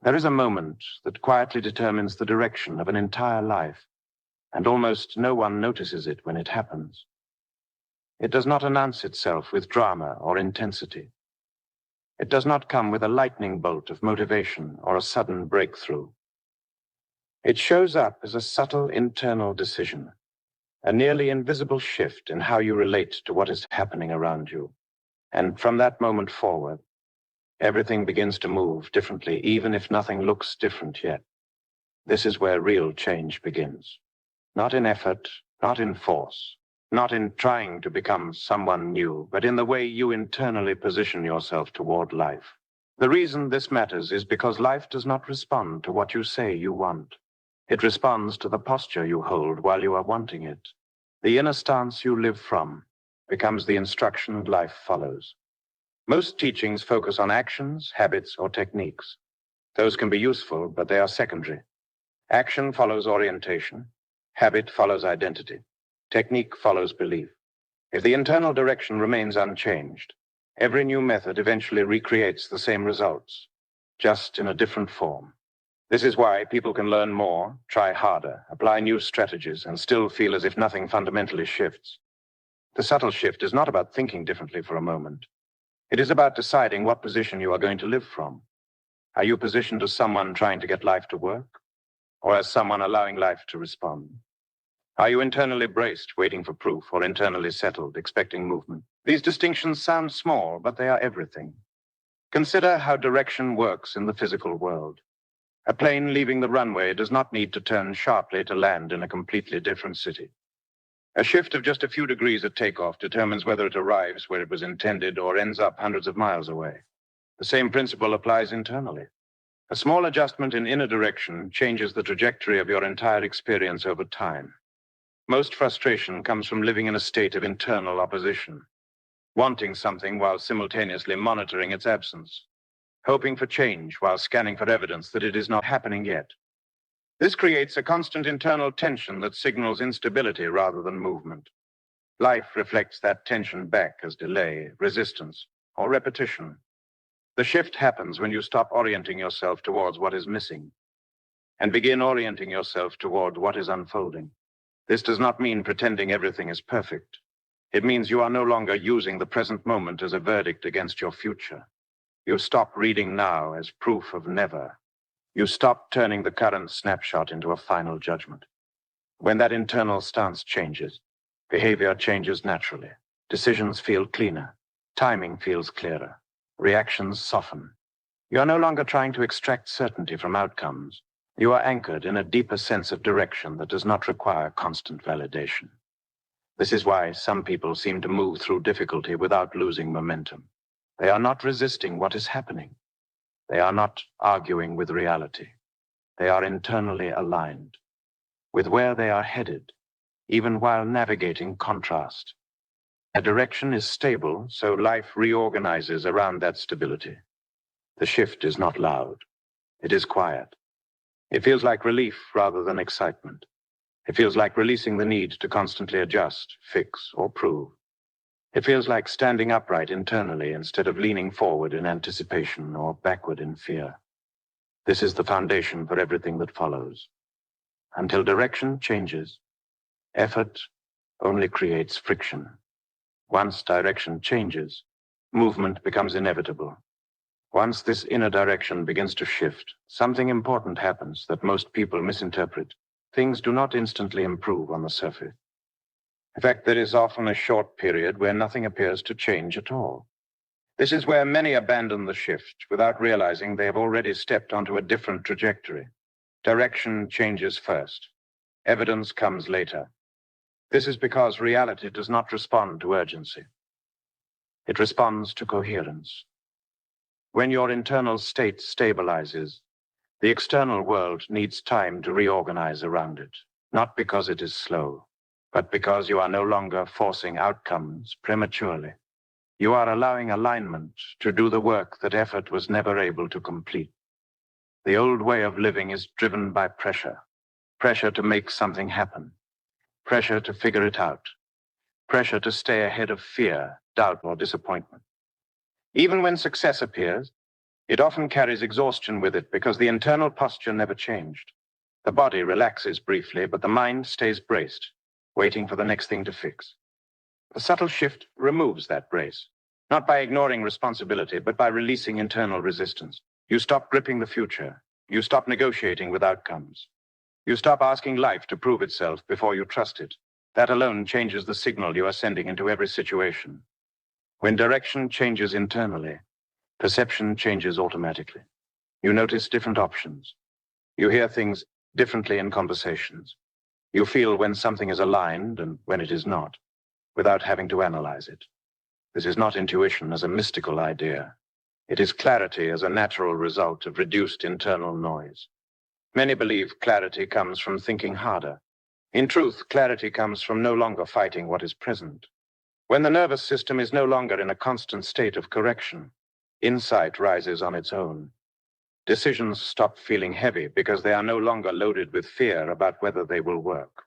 There is a moment that quietly determines the direction of an entire life, and almost no one notices it when it happens. It does not announce itself with drama or intensity. It does not come with a lightning bolt of motivation or a sudden breakthrough. It shows up as a subtle internal decision, a nearly invisible shift in how you relate to what is happening around you. And from that moment forward, everything begins to move differently, even if nothing looks different yet. This is where real change begins. Not in effort, not in force, not in trying to become someone new, but in the way you internally position yourself toward life. The reason this matters is because life does not respond to what you say you want. It responds to the posture you hold while you are wanting it. The inner stance you live from becomes the instruction life follows. Most teachings focus on actions, habits, or techniques. Those can be useful, but they are secondary. Action follows orientation. Habit follows identity. Technique follows belief. If the internal direction remains unchanged, every new method eventually recreates the same results, just in a different form. This is why people can learn more, try harder, apply new strategies, and still feel as if nothing fundamentally shifts. The subtle shift is not about thinking differently for a moment. It is about deciding what position you are going to live from. Are you positioned as someone trying to get life to work, or as someone allowing life to respond? Are you internally braced, waiting for proof, or internally settled, expecting movement? These distinctions sound small, but they are everything. Consider how direction works in the physical world. A plane leaving the runway does not need to turn sharply to land in a completely different city. A shift of just a few degrees at takeoff determines whether it arrives where it was intended or ends up hundreds of miles away. The same principle applies internally. A small adjustment in inner direction changes the trajectory of your entire experience over time. Most frustration comes from living in a state of internal opposition, wanting something while simultaneously monitoring its absence, hoping for change while scanning for evidence that it is not happening yet. This creates a constant internal tension that signals instability rather than movement. Life reflects that tension back as delay, resistance, or repetition. The shift happens when you stop orienting yourself towards what is missing and begin orienting yourself toward what is unfolding. This does not mean pretending everything is perfect. It means you are no longer using the present moment as a verdict against your future. You stop reading now as proof of never. You stop turning the current snapshot into a final judgment. When that internal stance changes, behavior changes naturally. Decisions feel cleaner. Timing feels clearer. Reactions soften. You are no longer trying to extract certainty from outcomes. You are anchored in a deeper sense of direction that does not require constant validation. This is why some people seem to move through difficulty without losing momentum. They are not resisting what is happening. They are not arguing with reality. They are internally aligned with where they are headed, even while navigating contrast. A direction is stable, so life reorganizes around that stability. The shift is not loud. It is quiet. It feels like relief rather than excitement. It feels like releasing the need to constantly adjust, fix, or prove. It feels like standing upright internally instead of leaning forward in anticipation or backward in fear. This is the foundation for everything that follows. Until direction changes, effort only creates friction. Once direction changes, movement becomes inevitable. Once this inner direction begins to shift, something important happens that most people misinterpret. Things do not instantly improve on the surface. In fact, there is often a short period where nothing appears to change at all. This is where many abandon the shift without realizing they have already stepped onto a different trajectory. Direction changes first. Evidence comes later. This is because reality does not respond to urgency. It responds to coherence. When your internal state stabilizes, the external world needs time to reorganize around it, not because it is slow, but because you are no longer forcing outcomes prematurely. You are allowing alignment to do the work that effort was never able to complete. The old way of living is driven by pressure. Pressure to make something happen. Pressure to figure it out. Pressure to stay ahead of fear, doubt, or disappointment. Even when success appears, It often carries exhaustion with it because the internal posture never changed. The body relaxes briefly, but the mind stays braced, waiting for the next thing to fix. The subtle shift removes that brace, not by ignoring responsibility, but by releasing internal resistance. You stop gripping the future. You stop negotiating with outcomes. You stop asking life to prove itself before you trust it. That alone changes the signal you are sending into every situation. When direction changes internally, perception changes automatically. You notice different options. You hear things differently in conversations. You feel when something is aligned and when it is not, without having to analyze it. This is not intuition as a mystical idea. It is clarity as a natural result of reduced internal noise. Many believe clarity comes from thinking harder. In truth, clarity comes from no longer fighting what is present. When the nervous system is no longer in a constant state of correction, insight rises on its own. Decisions stop feeling heavy because they are no longer loaded with fear about whether they will work.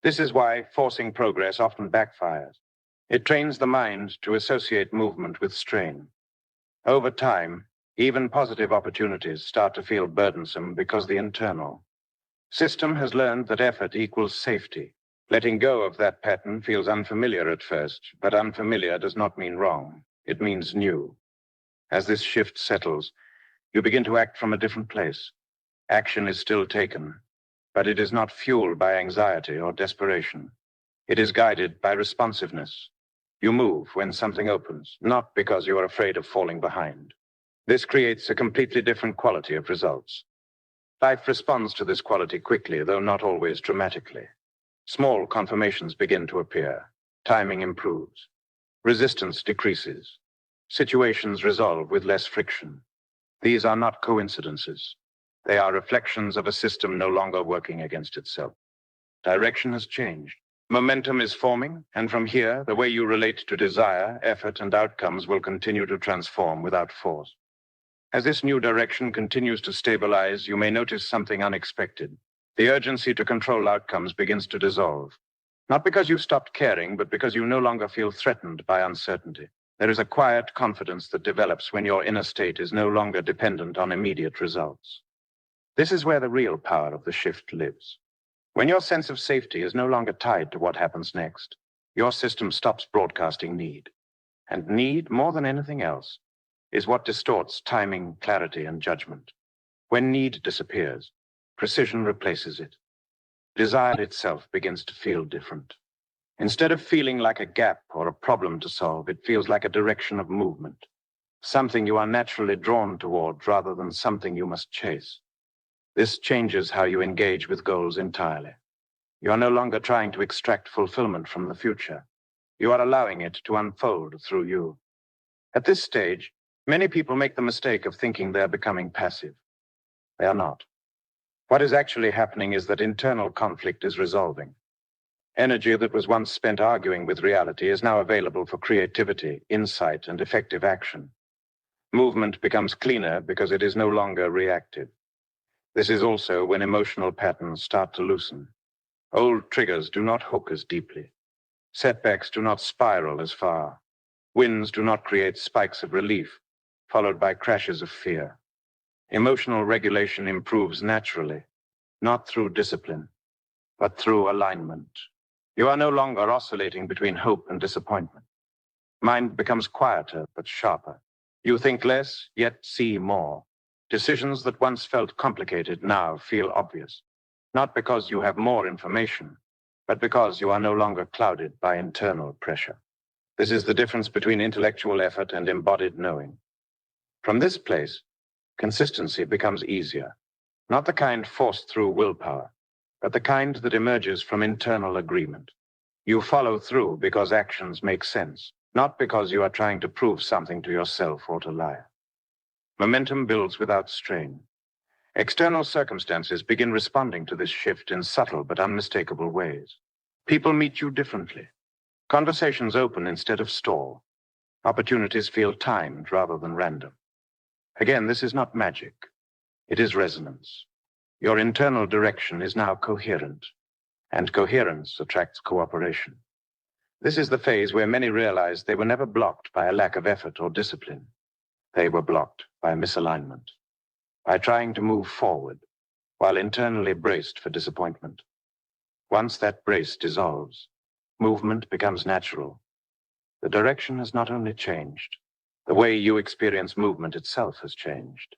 This is why forcing progress often backfires. It trains the mind to associate movement with strain. Over time, even positive opportunities start to feel burdensome because the internal system has learned that effort equals safety. Letting go of that pattern feels unfamiliar at first, but unfamiliar does not mean wrong. It means new. As this shift settles, you begin to act from a different place. Action is still taken, but it is not fueled by anxiety or desperation. It is guided by responsiveness. You move when something opens, not because you are afraid of falling behind. This creates a completely different quality of results. Life responds to this quality quickly, though not always dramatically. Small confirmations begin to appear. Timing improves. Resistance decreases. Situations resolve with less friction. These are not coincidences. They are reflections of a system no longer working against itself. Direction has changed. Momentum is forming, and from here, the way you relate to desire, effort, and outcomes will continue to transform without force. As this new direction continues to stabilize, you may notice something unexpected. The urgency to control outcomes begins to dissolve. Not because you've stopped caring, but because you no longer feel threatened by uncertainty. There is a quiet confidence that develops when your inner state is no longer dependent on immediate results. This is where the real power of the shift lives. When your sense of safety is no longer tied to what happens next, your system stops broadcasting need. And need, more than anything else, is what distorts timing, clarity, and judgment. When need disappears, precision replaces it. Desire itself begins to feel different. Instead of feeling like a gap or a problem to solve, it feels like a direction of movement, something you are naturally drawn toward rather than something you must chase. This changes how you engage with goals entirely. You are no longer trying to extract fulfillment from the future. You are allowing it to unfold through you. At this stage, many people make the mistake of thinking they are becoming passive. They are not. What is actually happening is that internal conflict is resolving. Energy that was once spent arguing with reality is now available for creativity, insight, and effective action. Movement becomes cleaner because it is no longer reactive. This is also when emotional patterns start to loosen. Old triggers do not hook as deeply. Setbacks do not spiral as far. Winds do not create spikes of relief, followed by crashes of fear. Emotional regulation improves naturally, not through discipline, but through alignment. You are no longer oscillating between hope and disappointment. Mind becomes quieter but sharper. You think less, yet see more. Decisions that once felt complicated now feel obvious. Not because you have more information, but because you are no longer clouded by internal pressure. This is the difference between intellectual effort and embodied knowing. From this place, consistency becomes easier. Not the kind forced through willpower, but the kind that emerges from internal agreement. You follow through because actions make sense, not because you are trying to prove something to yourself or to life. Momentum builds without strain. External circumstances begin responding to this shift in subtle but unmistakable ways. People meet you differently. Conversations open instead of stall. Opportunities feel timed rather than random. Again, this is not magic. It is resonance. Your internal direction is now coherent, and coherence attracts cooperation. This is the phase where many realize they were never blocked by a lack of effort or discipline. They were blocked by misalignment, by trying to move forward while internally braced for disappointment. Once that brace dissolves, movement becomes natural. The direction has not only changed, the way you experience movement itself has changed.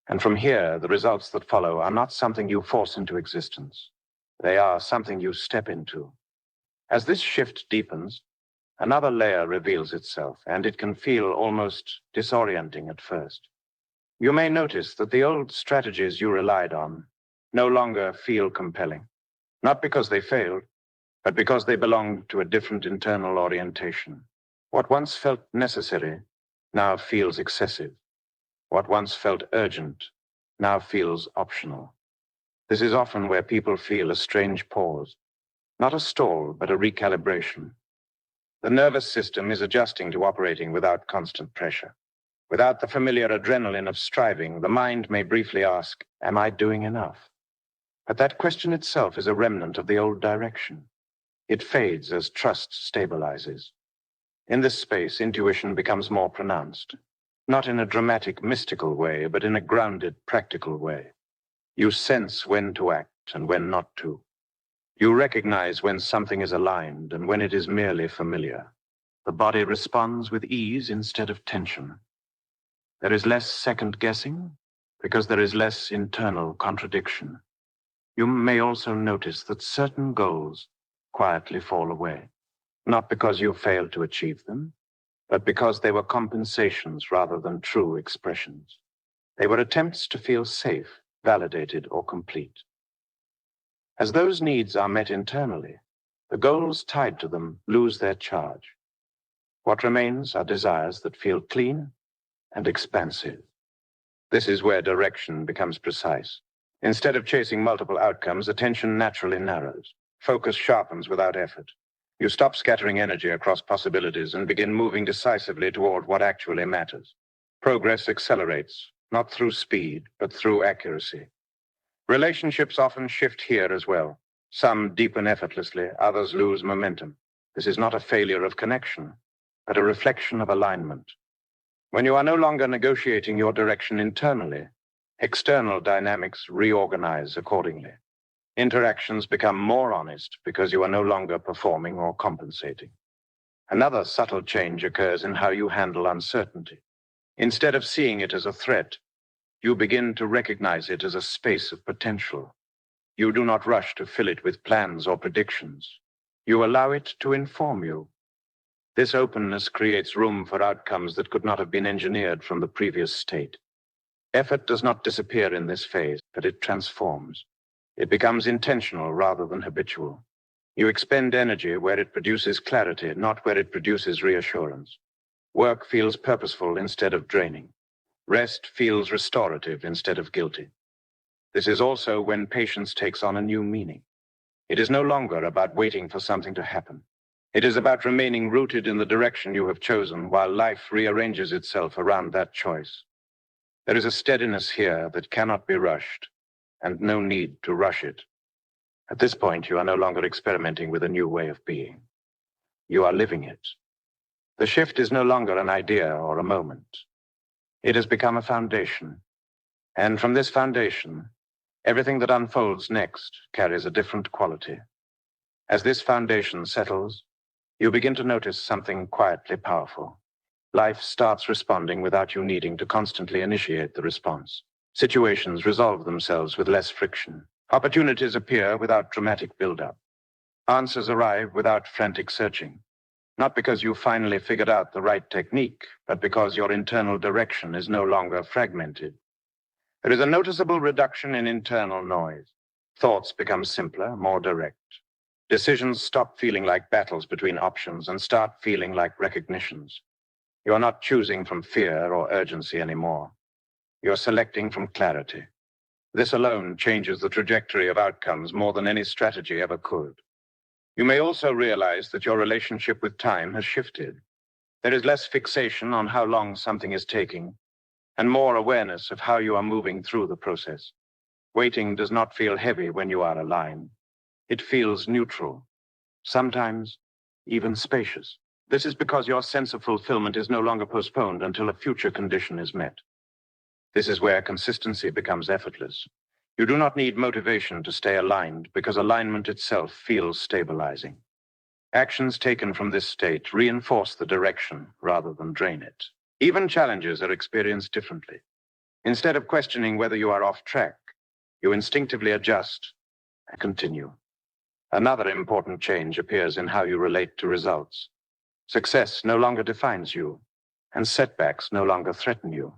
And from here, the results that follow are not something you force into existence. They are something you step into. As this shift deepens, another layer reveals itself, and it can feel almost disorienting at first. You may notice that the old strategies you relied on no longer feel compelling, not because they failed, but because they belong to a different internal orientation. What once felt necessary now feels excessive. What once felt urgent now feels optional. This is often where people feel a strange pause, not a stall, but a recalibration. The nervous system is adjusting to operating without constant pressure. Without the familiar adrenaline of striving, the mind may briefly ask, "Am I doing enough?" But that question itself is a remnant of the old direction. It fades as trust stabilizes. In this space, intuition becomes more pronounced, not in a dramatic, mystical way, but in a grounded, practical way. You sense when to act and when not to. You recognize when something is aligned and when it is merely familiar. The body responds with ease instead of tension. There is less second guessing because there is less internal contradiction. You may also notice that certain goals quietly fall away, not because you failed to achieve them, but because they were compensations rather than true expressions. They were attempts to feel safe, validated, or complete. As those needs are met internally, the goals tied to them lose their charge. What remains are desires that feel clean and expansive. This is where direction becomes precise. Instead of chasing multiple outcomes, attention naturally narrows. Focus sharpens without effort. You stop scattering energy across possibilities and begin moving decisively toward what actually matters. Progress accelerates, not through speed, but through accuracy. Relationships often shift here as well. Some deepen effortlessly, others lose momentum. This is not a failure of connection, but a reflection of alignment. When you are no longer negotiating your direction internally, external dynamics reorganize accordingly. Interactions become more honest because you are no longer performing or compensating. Another subtle change occurs in how you handle uncertainty. Instead of seeing it as a threat, you begin to recognize it as a space of potential. You do not rush to fill it with plans or predictions. You allow it to inform you. This openness creates room for outcomes that could not have been engineered from the previous state. Effort does not disappear in this phase, but it transforms. It becomes intentional rather than habitual. You expend energy where it produces clarity, not where it produces reassurance. Work feels purposeful instead of draining. Rest feels restorative instead of guilty. This is also when patience takes on a new meaning. It is no longer about waiting for something to happen. It is about remaining rooted in the direction you have chosen while life rearranges itself around that choice. There is a steadiness here that cannot be rushed, and no need to rush it. At this point, you are no longer experimenting with a new way of being. You are living it. The shift is no longer an idea or a moment. It has become a foundation. And from this foundation, everything that unfolds next carries a different quality. As this foundation settles, you begin to notice something quietly powerful. Life starts responding without you needing to constantly initiate the response. Situations resolve themselves with less friction. Opportunities appear without dramatic build-up. Answers arrive without frantic searching. Not because you finally figured out the right technique, but because your internal direction is no longer fragmented. There is a noticeable reduction in internal noise. Thoughts become simpler, more direct. Decisions stop feeling like battles between options and start feeling like recognitions. You are not choosing from fear or urgency anymore. You're selecting from clarity. This alone changes the trajectory of outcomes more than any strategy ever could. You may also realize that your relationship with time has shifted. There is less fixation on how long something is taking, and more awareness of how you are moving through the process. Waiting does not feel heavy when you are aligned. It feels neutral, sometimes even spacious. This is because your sense of fulfillment is no longer postponed until a future condition is met. This is where consistency becomes effortless. You do not need motivation to stay aligned because alignment itself feels stabilizing. Actions taken from this state reinforce the direction rather than drain it. Even challenges are experienced differently. Instead of questioning whether you are off track, you instinctively adjust and continue. Another important change appears in how you relate to results. Success no longer defines you, and setbacks no longer threaten you.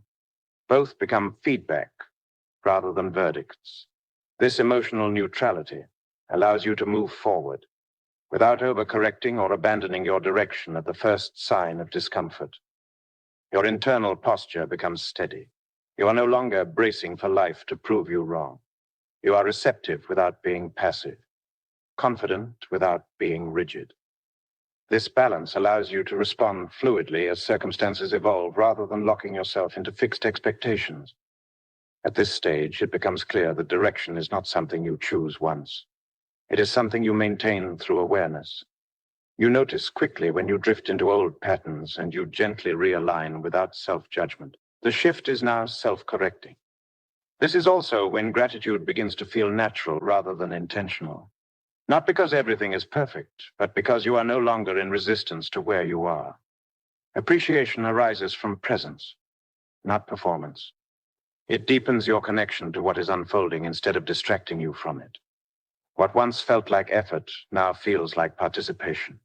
Both become feedback rather than verdicts. This emotional neutrality allows you to move forward without overcorrecting or abandoning your direction at the first sign of discomfort. Your internal posture becomes steady. You are no longer bracing for life to prove you wrong. You are receptive without being passive, confident without being rigid. This balance allows you to respond fluidly as circumstances evolve rather than locking yourself into fixed expectations. At this stage, it becomes clear that direction is not something you choose once. It is something you maintain through awareness. You notice quickly when you drift into old patterns and you gently realign without self-judgment. The shift is now self-correcting. This is also when gratitude begins to feel natural rather than intentional. Not because everything is perfect, but because you are no longer in resistance to where you are. Appreciation arises from presence, not performance. It deepens your connection to what is unfolding instead of distracting you from it. What once felt like effort now feels like participation.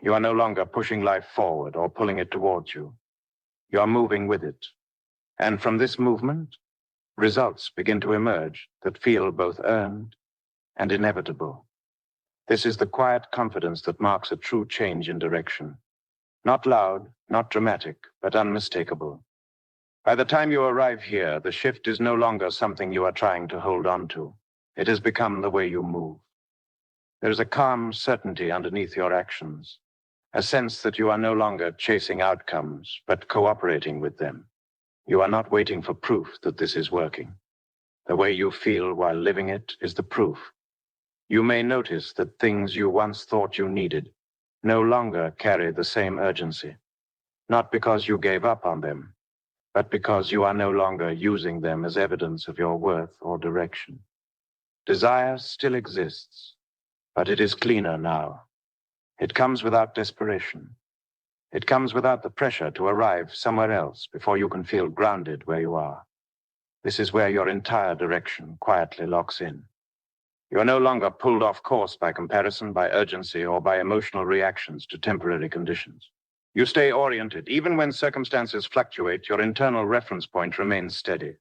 You are no longer pushing life forward or pulling it towards you. You are moving with it. And from this movement, results begin to emerge that feel both earned and inevitable. This is the quiet confidence that marks a true change in direction. Not loud, not dramatic, but unmistakable. By the time you arrive here, the shift is no longer something you are trying to hold on to. It has become the way you move. There is a calm certainty underneath your actions, a sense that you are no longer chasing outcomes, but cooperating with them. You are not waiting for proof that this is working. The way you feel while living it is the proof. You may notice that things you once thought you needed no longer carry the same urgency, not because you gave up on them, but because you are no longer using them as evidence of your worth or direction. Desire still exists, but it is cleaner now. It comes without desperation. It comes without the pressure to arrive somewhere else before you can feel grounded where you are. This is where your entire direction quietly locks in. You are no longer pulled off course by comparison, by urgency, or by emotional reactions to temporary conditions. You stay oriented. Even when circumstances fluctuate, your internal reference point remains steady.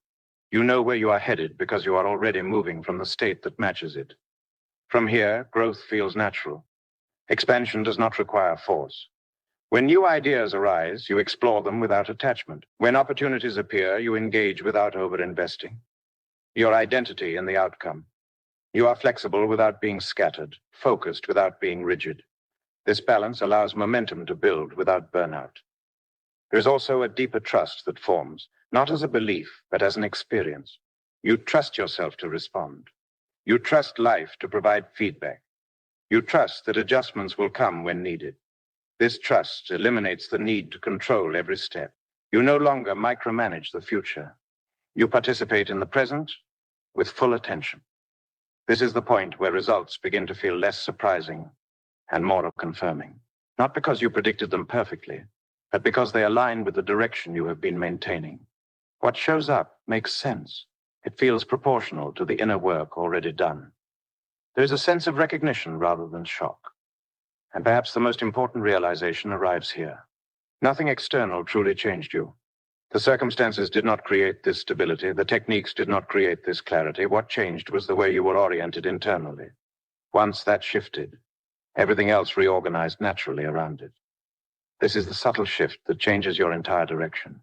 You know where you are headed because you are already moving from the state that matches it. From here, growth feels natural. Expansion does not require force. When new ideas arise, you explore them without attachment. When opportunities appear, you engage without overinvesting. Your identity in the outcome. You are flexible without being scattered, focused without being rigid. This balance allows momentum to build without burnout. There is also a deeper trust that forms, not as a belief, but as an experience. You trust yourself to respond. You trust life to provide feedback. You trust that adjustments will come when needed. This trust eliminates the need to control every step. You no longer micromanage the future. You participate in the present with full attention. This is the point where results begin to feel less surprising and more confirming. Not because you predicted them perfectly, but because they align with the direction you have been maintaining. What shows up makes sense. It feels proportional to the inner work already done. There is a sense of recognition rather than shock. And perhaps the most important realization arrives here. Nothing external truly changed you. The circumstances did not create this stability. The techniques did not create this clarity. What changed was the way you were oriented internally. Once that shifted, everything else reorganized naturally around it. This is the subtle shift that changes your entire direction.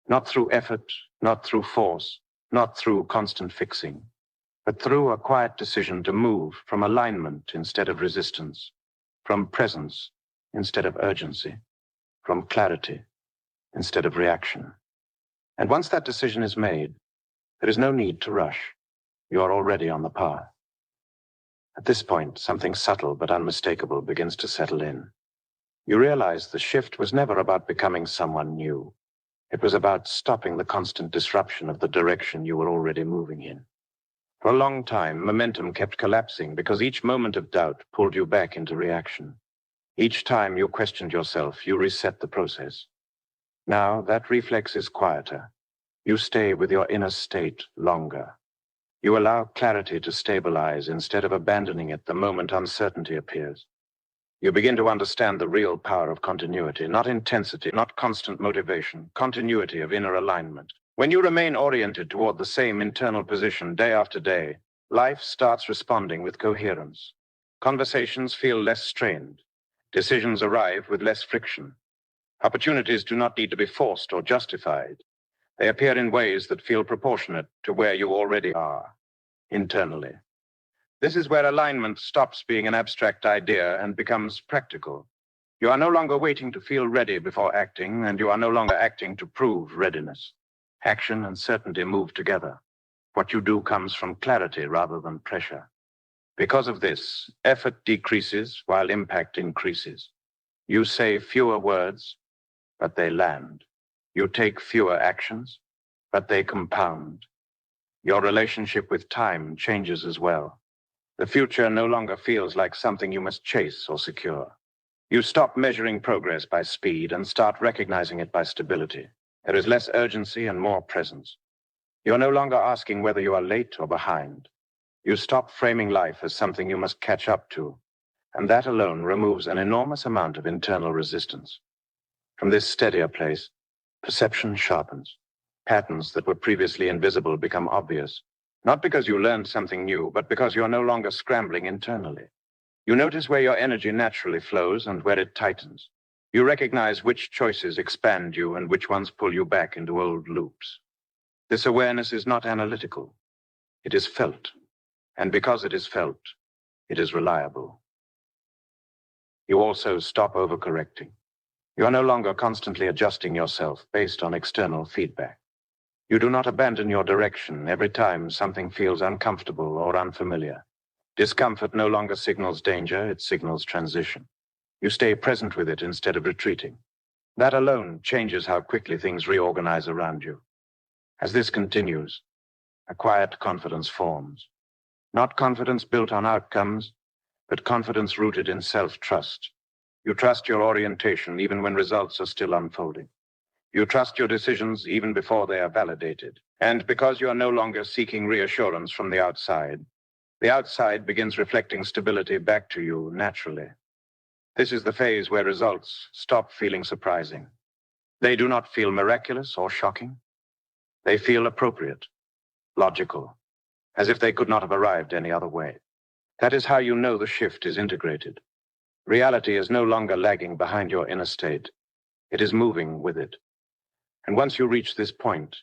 Not through effort, not through force, not through constant fixing, but through a quiet decision to move from alignment instead of resistance, from presence instead of urgency, from clarity instead of reaction. And once that decision is made, there is no need to rush. You are already on the path. At this point, something subtle but unmistakable begins to settle in. You realize the shift was never about becoming someone new. It was about stopping the constant disruption of the direction you were already moving in. For a long time, momentum kept collapsing because each moment of doubt pulled you back into reaction. Each time you questioned yourself, you reset the process. Now that reflex is quieter. You stay with your inner state longer. You allow clarity to stabilize instead of abandoning it the moment uncertainty appears. You begin to understand the real power of continuity, not intensity, not constant motivation, continuity of inner alignment. When you remain oriented toward the same internal position day after day, life starts responding with coherence. Conversations feel less strained. Decisions arrive with less friction. Opportunities do not need to be forced or justified. They appear in ways that feel proportionate to where you already are, internally. This is where alignment stops being an abstract idea and becomes practical. You are no longer waiting to feel ready before acting, and you are no longer acting to prove readiness. Action and certainty move together. What you do comes from clarity rather than pressure. Because of this, effort decreases while impact increases. You say fewer words, but they land. You take fewer actions, but they compound. Your relationship with time changes as well. The future no longer feels like something you must chase or secure. You stop measuring progress by speed and start recognizing it by stability. There is less urgency and more presence. You're no longer asking whether you are late or behind. You stop framing life as something you must catch up to, and that alone removes an enormous amount of internal resistance. From this steadier place, perception sharpens. Patterns that were previously invisible become obvious, not because you learned something new, but because you're no longer scrambling internally. You notice where your energy naturally flows and where it tightens. You recognize which choices expand you and which ones pull you back into old loops. This awareness is not analytical. It is felt. And because it is felt, it is reliable. You also stop overcorrecting. You are no longer constantly adjusting yourself based on external feedback. You do not abandon your direction every time something feels uncomfortable or unfamiliar. Discomfort no longer signals danger, it signals transition. You stay present with it instead of retreating. That alone changes how quickly things reorganize around you. As this continues, a quiet confidence forms. Not confidence built on outcomes, but confidence rooted in self-trust. You trust your orientation even when results are still unfolding. You trust your decisions even before they are validated. And because you are no longer seeking reassurance from the outside begins reflecting stability back to you naturally. This is the phase where results stop feeling surprising. They do not feel miraculous or shocking. They feel appropriate, logical, as if they could not have arrived any other way. That is how you know the shift is integrated. Reality is no longer lagging behind your inner state. It is moving with it. And once you reach this point,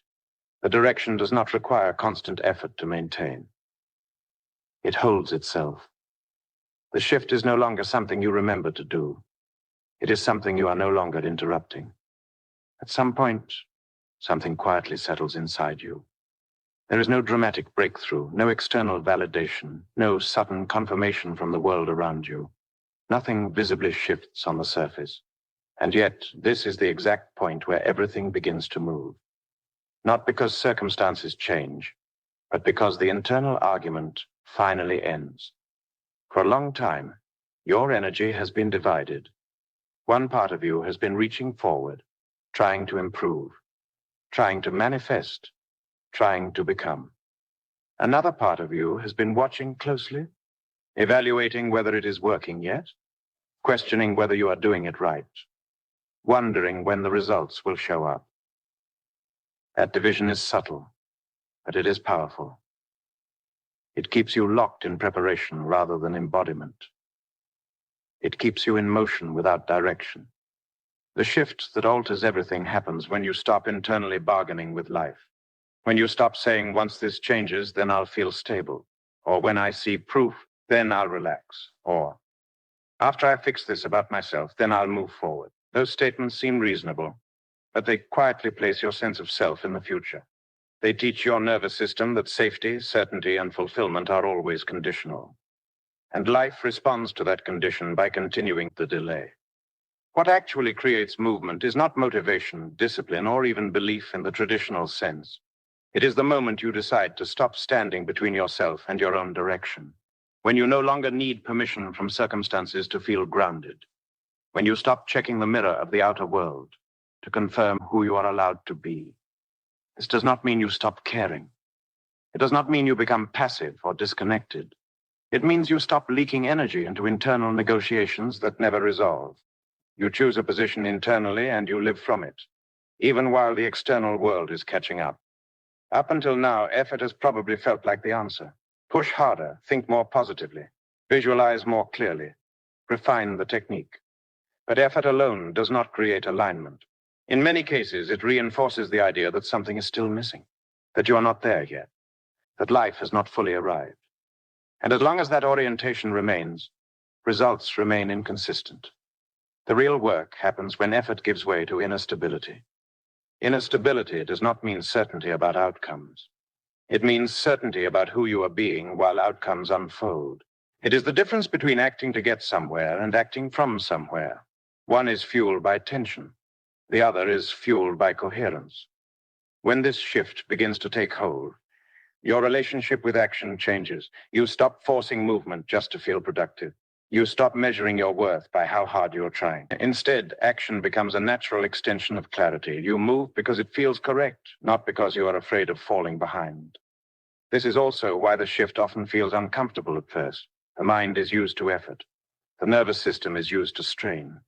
the direction does not require constant effort to maintain. It holds itself. The shift is no longer something you remember to do. It is something you are no longer interrupting. At some point, something quietly settles inside you. There is no dramatic breakthrough, no external validation, no sudden confirmation from the world around you. Nothing visibly shifts on the surface. And yet, this is the exact point where everything begins to move. Not because circumstances change, but because the internal argument finally ends. For a long time, your energy has been divided. One part of you has been reaching forward, trying to improve, trying to manifest, trying to become. Another part of you has been watching closely, evaluating whether it is working yet, questioning whether you are doing it right, wondering when the results will show up. That division is subtle, but it is powerful. It keeps you locked in preparation rather than embodiment. It keeps you in motion without direction. The shift that alters everything happens when you stop internally bargaining with life. When you stop saying, once this changes, then I'll feel stable. Or when I see proof, then I'll relax. Or after I fix this about myself, then I'll move forward. Those statements seem reasonable, but they quietly place your sense of self in the future. They teach your nervous system that safety, certainty, and fulfillment are always conditional. And life responds to that condition by continuing the delay. What actually creates movement is not motivation, discipline, or even belief in the traditional sense. It is the moment you decide to stop standing between yourself and your own direction. When you no longer need permission from circumstances to feel grounded. When you stop checking the mirror of the outer world to confirm who you are allowed to be. This does not mean you stop caring. It does not mean you become passive or disconnected. It means you stop leaking energy into internal negotiations that never resolve. You choose a position internally and you live from it, even while the external world is catching up. Up until now, effort has probably felt like the answer. Push harder, think more positively, visualize more clearly, refine the technique. But effort alone does not create alignment. In many cases, it reinforces the idea that something is still missing, that you are not there yet, that life has not fully arrived. And as long as that orientation remains, results remain inconsistent. The real work happens when effort gives way to inner stability. Inner stability does not mean certainty about outcomes. It means certainty about who you are being while outcomes unfold. It is the difference between acting to get somewhere and acting from somewhere. One is fueled by tension. The other is fueled by coherence. When this shift begins to take hold, your relationship with action changes. You stop forcing movement just to feel productive. You stop measuring your worth by how hard you're trying. Instead, action becomes a natural extension of clarity. You move because it feels correct, not because you are afraid of falling behind. This is also why the shift often feels uncomfortable at first. The mind is used to effort. The nervous system is used to strain.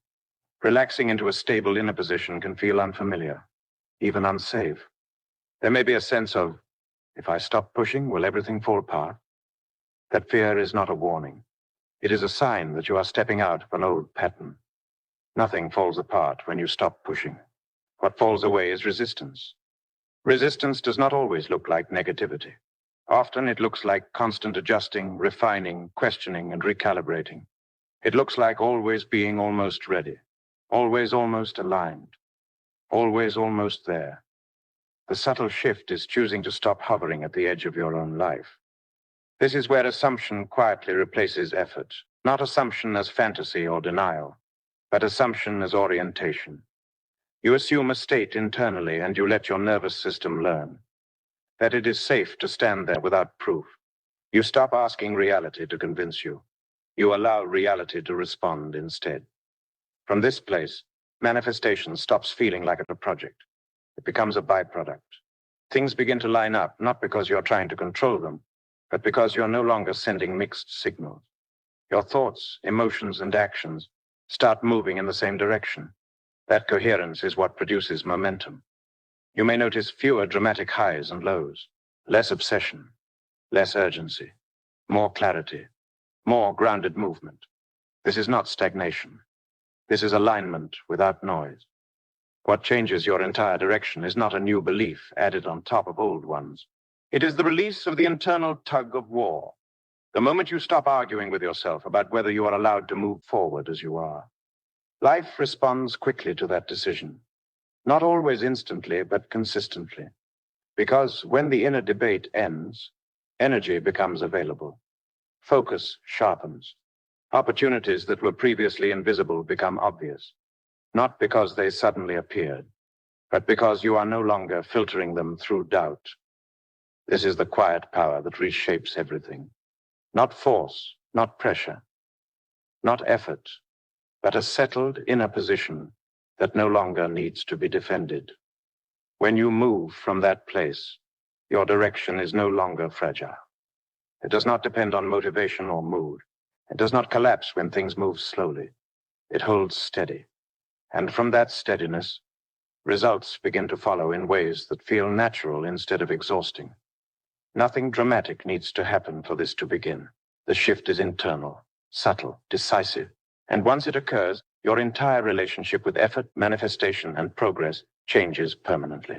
Relaxing into a stable inner position can feel unfamiliar, even unsafe. There may be a sense of, if I stop pushing, will everything fall apart? That fear is not a warning. It is a sign that you are stepping out of an old pattern. Nothing falls apart when you stop pushing. What falls away is resistance. Resistance does not always look like negativity. Often it looks like constant adjusting, refining, questioning, and recalibrating. It looks like always being almost ready, always almost aligned, always almost there. The subtle shift is choosing to stop hovering at the edge of your own life. This is where assumption quietly replaces effort. Not assumption as fantasy or denial, but assumption as orientation. You assume a state internally and you let your nervous system learn that it is safe to stand there without proof. You stop asking reality to convince you. You allow reality to respond instead. From this place, manifestation stops feeling like a project. It becomes a byproduct. Things begin to line up, not because you're trying to control them, but because you're no longer sending mixed signals. Your thoughts, emotions, and actions start moving in the same direction. That coherence is what produces momentum. You may notice fewer dramatic highs and lows, less obsession, less urgency, more clarity, more grounded movement. This is not stagnation. This is alignment without noise. What changes your entire direction is not a new belief added on top of old ones. It is the release of the internal tug of war. The moment you stop arguing with yourself about whether you are allowed to move forward as you are. Life responds quickly to that decision. Not always instantly, but consistently. Because when the inner debate ends, energy becomes available. Focus sharpens. Opportunities that were previously invisible become obvious. Not because they suddenly appeared, but because you are no longer filtering them through doubt. This is the quiet power that reshapes everything. Not force, not pressure, not effort, but a settled inner position that no longer needs to be defended. When you move from that place, your direction is no longer fragile. It does not depend on motivation or mood. It does not collapse when things move slowly. It holds steady. And from that steadiness, results begin to follow in ways that feel natural instead of exhausting. Nothing dramatic needs to happen for this to begin. The shift is internal, subtle, decisive. And once it occurs, your entire relationship with effort, manifestation, and progress changes permanently.